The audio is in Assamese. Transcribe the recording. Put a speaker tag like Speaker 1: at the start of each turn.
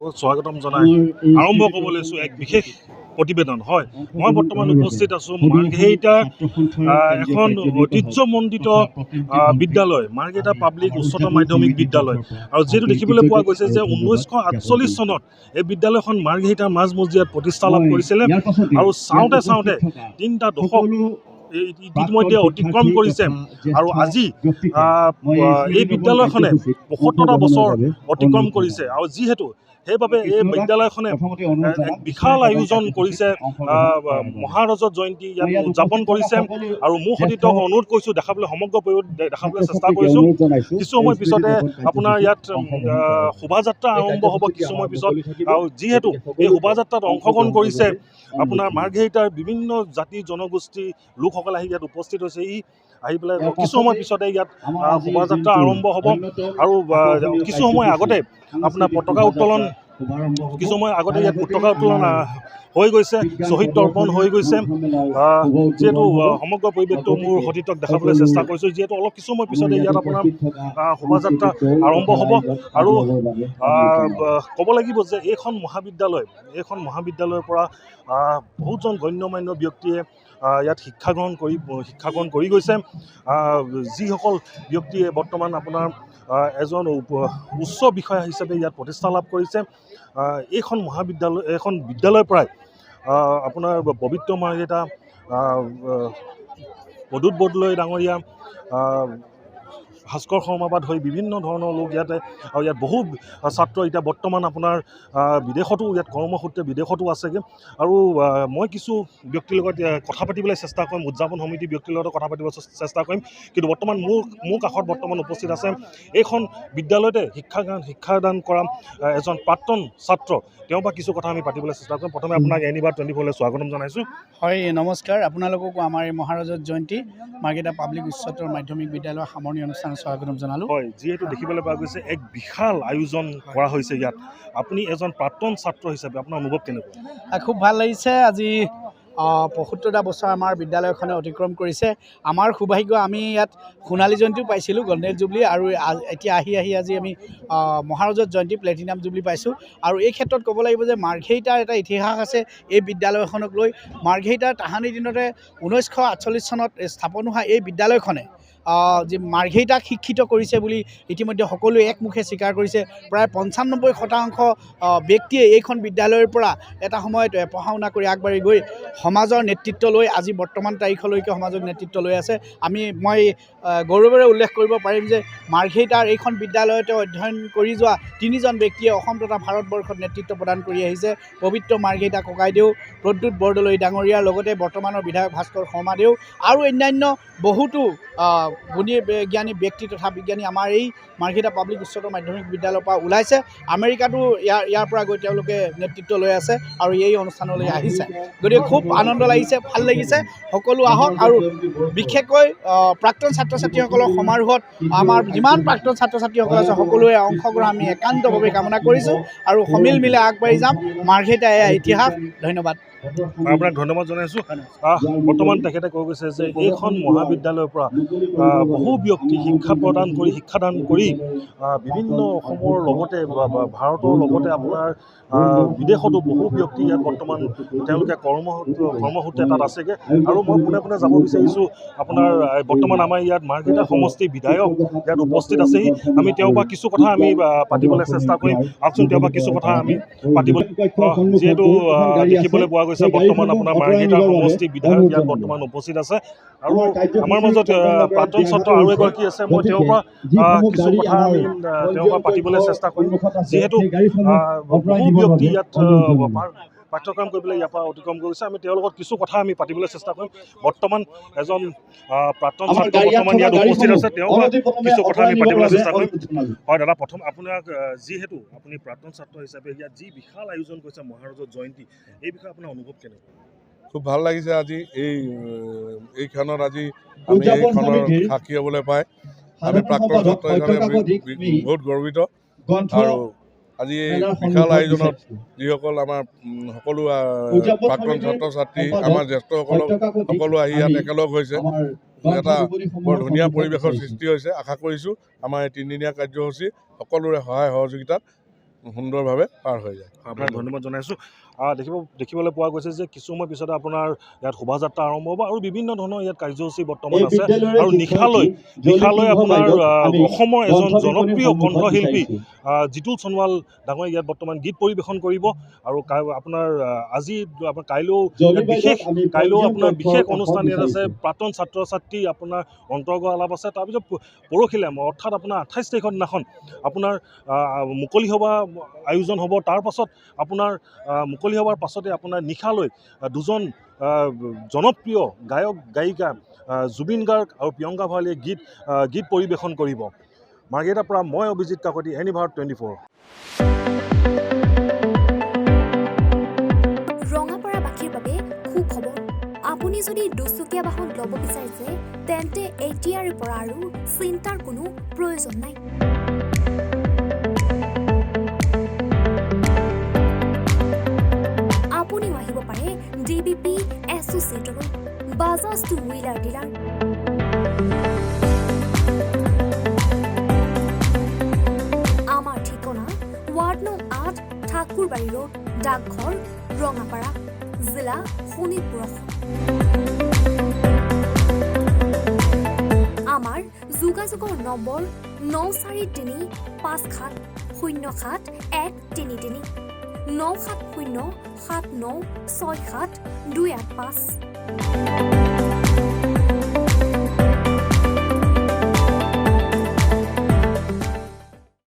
Speaker 1: স্বাগতম জনাই আৰম্ভ কৰিব লৈছোঁ এক বিশেষ প্ৰতিবেদন। হয়, মই বৰ্তমান উপস্থিত আছোঁ মাৰ্ঘেৰিটা এখন ঐতিহ্যমণ্ডিত বিদ্যালয়, মাৰ্ঘেৰিটা পাব্লিক উচ্চতৰ মাধ্যমিক বিদ্যালয়। আৰু যিহেতু দেখিবলৈ পোৱা গৈছে যে 1948 চনত এই বিদ্যালয়খন মাৰ্ঘেৰিটাৰ মাজমজিয়াত প্ৰতিষ্ঠা লাভ কৰিছিলে আৰু চাওঁতে চাওঁতে 3টা দশক ইতিমধ্যে অতিক্ৰম কৰিছে আৰু আজি এই বিদ্যালয়খনে ৭৫টা বছৰ অতিক্ৰম কৰিছে। আৰু যিহেতু সেইবাবে এই বিদ্যালয়খনে এক বিশাল আয়োজন কৰিছে, মহাৰজত জয়ন্তী ইয়াত উদযাপন কৰিছে। আৰু মোৰ সতীৰ্থক অনুৰোধ কৰিছোঁ দেখাবলৈ, সমগ্ৰ পৰিৱেশ দেখাবলৈ চেষ্টা কৰিছোঁ। কিছু সময় পিছতে আপোনাৰ ইয়াত শোভাযাত্ৰা আৰম্ভ হ'ব কিছু সময় পিছত। আৰু যিহেতু এই শোভাযাত্ৰাত অংশগ্ৰহণ কৰিছে আপোনাৰ মাৰ্ঘেৰিটাৰ বিভিন্ন জাতি জনগোষ্ঠী লোকসকল আহি ইয়াত উপস্থিত হৈছে। আহি পেলাই কিছু সময় পিছতে ইয়াত শোভাযাত্ৰা আৰম্ভ হ'ব। আৰু কিছু সময় আগতে আপোনাৰ পতাকা উত্তোলন ইয়াত পতাকা উত্তোলন হৈ গৈছে, শ্বহীদ তৰ্পণ হৈ গৈছে। যিহেতু সমগ্ৰ পৰিৱেশটো মোৰ সতীৰ্থক দেখাবলৈ চেষ্টা কৰিছোঁ, যিহেতু অলপ কিছু সময় পিছতে ইয়াত আপোনাৰ শোভাযাত্ৰা আৰম্ভ হ'ব। আৰু ক'ব লাগিব যে এইখন মহাবিদ্যালয়ৰ পৰা বহুতজন গণ্যমান্য ব্যক্তিয়ে ইয়াত শিক্ষা গ্ৰহণ কৰি গৈছে। যিসকল ব্যক্তিয়ে বৰ্তমান আপোনাৰ এজন উচ্চ বিষয়া হিচাপে ইয়াত প্ৰতিষ্ঠা লাভ কৰিছে। এইখন বিদ্যালয়ৰ পৰাই আপোনাৰ পবিত্ৰ মাৰ্ঘেৰিটা, প্ৰদ্যুৎ বৰদলৈ ডাঙৰীয়া, ভাস্কৰ শৰ্মাৰ পৰা ধৰি বিভিন্ন ধৰণৰ লোক ইয়াতে। আৰু ইয়াত বহু ছাত্ৰ এতিয়া বৰ্তমান আপোনাৰ বিদেশতো, ইয়াত কৰ্মসূত্ৰে বিদেশতো আছেগৈ। আৰু মই কিছু ব্যক্তিৰ লগত কথা পাতিবলৈ চেষ্টা কৰিম, উদযাপন সমিতিৰ ব্যক্তিৰ লগত কথা পাতিব চেষ্টা কৰিম। কিন্তু বৰ্তমান মোৰ কাষত বৰ্তমান উপস্থিত আছে এইখন বিদ্যালয়তে শিক্ষাদান কৰা এজন প্ৰাক্তন ছাত্ৰ। তেওঁৰ পৰা কিছু কথা আমি পাতিবলৈ চেষ্টা কৰিম। প্ৰথমে আপোনাক এনিবাৰ 24লৈ স্বাগতম জনাইছোঁ।
Speaker 2: হয়, নমস্কাৰ। আপোনালোককো আমাৰ এই মহাৰজত জয়ন্তী মাৰ্ঘেৰিটা পাব্লিক উচ্চতৰ মাধ্যমিক বিদ্যালয়ৰ সামৰণি অনুষ্ঠানত স্বাগতম জনালোঁ।
Speaker 1: হয়, যিহেতু দেখিবলৈ পোৱা গৈছে এক বিশাল আয়োজন কৰা হৈছে ইয়াত, আপুনি এজন প্ৰাক্তন ছাত্ৰ হিচাপে আপোনাৰ অনুভৱ কেনেকুৱা?
Speaker 2: খুব ভাল লাগিছে। আজি ৭৫টা বছৰ আমাৰ বিদ্যালয়খনে অতিক্ৰম কৰিছে। আমাৰ সৌভাগ্য, আমি ইয়াত সোণালী জয়ন্তীও পাইছিলোঁ, গল্ডেন জুবলি, আৰু এতিয়া আহি আজি আমি মহাৰজত জয়ন্তী প্লেটিনাম জুবলি পাইছোঁ। আৰু এই ক্ষেত্ৰত ক'ব লাগিব যে মাৰ্ঘেৰিটাৰ এটা ইতিহাস আছে এই বিদ্যালয়খনক লৈ। মাৰ্ঘেৰিটাৰ তাহানিৰ দিনতে 1948 চনত স্থাপন হোৱা এই বিদ্যালয়খনে যি মাৰ্ঘেৰিটাক শিক্ষিত কৰিছে বুলি ইতিমধ্যে সকলোৱে একমুখে স্বীকাৰ কৰিছে। প্ৰায় 95% ব্যক্তিয়ে এইখন বিদ্যালয়ৰ পৰা এটা সময়ত পঢ়া শুনা কৰি আগবাঢ়ি গৈ সমাজৰ নেতৃত্ব লৈ আজি বৰ্তমান তাৰিখলৈকে সমাজৰ নেতৃত্ব লৈ আছে। মই গৌৰৱেৰে উল্লেখ কৰিব পাৰিম যে মাৰ্ঘেৰিটাৰ এইখন বিদ্যালয়তে অধ্যয়ন কৰি যোৱা 3জন ব্যক্তিয়ে অসম তথা ভাৰতবৰ্ষত নেতৃত্ব প্ৰদান কৰি আহিছে। পবিত্ৰ মাৰ্ঘেৰিটা ককাইদেউ, প্ৰদ্যুৎ বৰদলৈ ডাঙৰীয়াৰ লগতে বৰ্তমানৰ বিধায়ক ভাস্কৰ শৰ্মাদেউ আৰু অন্যান্য বহুতো গুণী জ্ঞানী ব্যক্তি তথা বিজ্ঞানী আমাৰ এই মাৰ্ঘেৰিটা পাব্লিক উচ্চতৰ মাধ্যমিক বিদ্যালয়ৰ পৰা ওলাইছে। আমেৰিকাতো ইয়াৰ পৰা গৈ তেওঁলোকে নেতৃত্ব লৈ আছে আৰু এই অনুষ্ঠানলৈ আহিছে। গতিকে খুব আনন্দ লাগিছে, ভাল লাগিছে। সকলো আহক। আৰু বিশেষকৈ প্ৰাক্তন ছাত্ৰ ছাত্ৰীসকলৰ সমাৰোহত আমাৰ যিমান প্ৰাক্তন ছাত্ৰ ছাত্ৰীসকল আছে সকলোৱে অংশগ্ৰহণ আমি একান্তভাৱে কামনা কৰিছোঁ আৰু সমিল মিলে আগবাঢ়ি যাম। মাৰ্ঘেৰিটা এয়া ইতিহাস। ধন্যবাদ।
Speaker 1: আপোনাক ধন্যবাদ জনাইছোঁ। বৰ্তমান তেখেতে কৈ গৈছে যে এইখন মহাবিদ্যালয়ৰ পৰা বহু ব্যক্তি শিক্ষাদান কৰি বিভিন্ন অসমৰ লগতে ভাৰতৰ লগতে আপোনাৰ বিদেশতো বহু ব্যক্তি ইয়াত বৰ্তমান তেওঁলোকে কৰ্মসূত্ৰে তাত আছেগৈ। আৰু মই পোনে যাব বিচাৰিছোঁ আপোনাৰ বৰ্তমান আমাৰ ইয়াত মাৰ্ঘেৰিটা সমষ্টিৰ বিধায়ক ইয়াত উপস্থিত আছেহি। আমি তেওঁৰ পৰা কিছু কথা আমি পাতিবলৈ চেষ্টা কৰিম। আহকচোন তেওঁৰ পৰা কিছু কথা আমি পাতিবলৈ, যিহেতু দেখিবলৈ পোৱা গৈছে বৰ্তমান আপোনাৰ মাৰ্ঘেৰিটা সমষ্টিৰ বিধায়ক ইয়াত বৰ্তমান উপস্থিত আছে। আৰু আমাৰ মাজত প্ৰাক্তন ছাত্ৰ আৰু এগৰাকী আছে। মই তেওঁৰ পৰা কিছু কথা আমি তেওঁৰ পৰা পাতিবলৈ চেষ্টা কৰিম। যিহেতু বহু ব্যক্তি ইয়াত পাঠ্যক্ৰম কৰিবলৈ ইয়াৰ পৰা অতিক্ৰম কৰিছে। আমি তেওঁৰ লগত কিছু কথা আমি পাতিবলৈ চেষ্টা কৰিম। বৰ্তমান এজন প্ৰাক্তন ছাত্ৰ বৰ্তমান ইয়াত উপস্থিত আছে, তেওঁৰ পৰা কিছু কথা আমি পাতিবলৈ চেষ্টা কৰিম। হয় দাদা, প্ৰথম আপোনাক, যিহেতু আপুনি প্ৰাক্তন ছাত্ৰ হিচাপে ইয়াত যি বিশাল আয়োজন কৰিছে মহাৰজত জয়ন্তী, এই বিষয়ে আপোনাৰ অনুভৱ কেনেকুৱা?
Speaker 3: খুব ভাল লাগিছে আজি এইখনত আজি আমি এইখনৰ সাক্ষী হ'বলৈ পাই আমি প্ৰাক্তন ছাত্ৰ হিচাপে বহুত গৰ্বিত। আৰু আজি এই বিশাল আয়োজনত যিসকল আমাৰ সকলো প্ৰাক্তন ছাত্ৰ ছাত্ৰী, আমাৰ জ্যেষ্ঠসকলক সকলো আহি ইয়াত একেলগ হৈছে, এটা বৰ ধুনীয়া পৰিৱেশৰ সৃষ্টি হৈছে। আশা কৰিছোঁ আমাৰ এই 3দিনীয়া কাৰ্যসূচী সকলোৰে সহায় সহযোগিতাত সুন্দৰভাৱে পাৰ হৈ যায়।
Speaker 1: আপোনাক ধন্যবাদ জনাইছোঁ। দেখিবলৈ পোৱা গৈছে যে কিছু সময় পিছতে আপোনাৰ ইয়াত শোভাযাত্ৰা আৰম্ভ হ'ব আৰু বিভিন্ন ধৰণৰ ইয়াত কাৰ্যসূচী বৰ্তমান আছে আৰু নিশালৈ আপোনাৰ অসমৰ এজন জনপ্ৰিয় কণ্ঠশিল্পী জিতুল সোণোৱাল ডাঙৰীয়া ইয়াত বৰ্তমান গীত পৰিৱেশন কৰিব আৰু আপোনাৰ আজি কাইলৈও আপোনাৰ বিশেষ অনুষ্ঠান ইয়াত আছে। প্ৰাক্তন ছাত্ৰ ছাত্ৰী আপোনাৰ অন্তৰ্গ আলাপ আছে। তাৰপিছত পৰহিলে অৰ্থাৎ আপোনাৰ 28 তাৰিখৰ দিনাখন আপোনাৰ মুকলি সভা আয়োজন হ'ব। তাৰ পাছত আপোনাৰ মুকলি সভাৰ পাছতে আপোনাৰ নিশালৈ দুজন জনপ্ৰিয় গায়ক গায়িকা জুবিন গাৰ্গ আৰু প্ৰিয়ংকা ভৰালীয়ে গীত পৰিৱেশন কৰিব। মাৰ্ঘেৰিটাৰ পৰা মই অভিজিত কাকতি, এনিভাৰত 24।
Speaker 4: ৰঙাপাৰাবাসীৰ বাবে সুখবৰ। আপুনি যদি দুচকীয়া বাহন ল'ব বিচাৰিছে তেন্তে এতিয়াৰে পৰা আৰু চিন্তাৰ কোনো প্ৰয়োজন নাই। আপুনিও আহিব পাৰে DBP এছ'চিয়েটৰো বাজাজ টু হুইলাৰ ডিলাৰ। আমাৰ ঠিকনা ৱাৰ্ড নং 8 ঠাকুৰবাৰী ৰোড, ডাকঘৰ, ৰঙাপাৰা, জিলা শোণিতপুৰ। আমাৰ যোগাযোগৰ নম্বৰ 9435707133 9707967285285।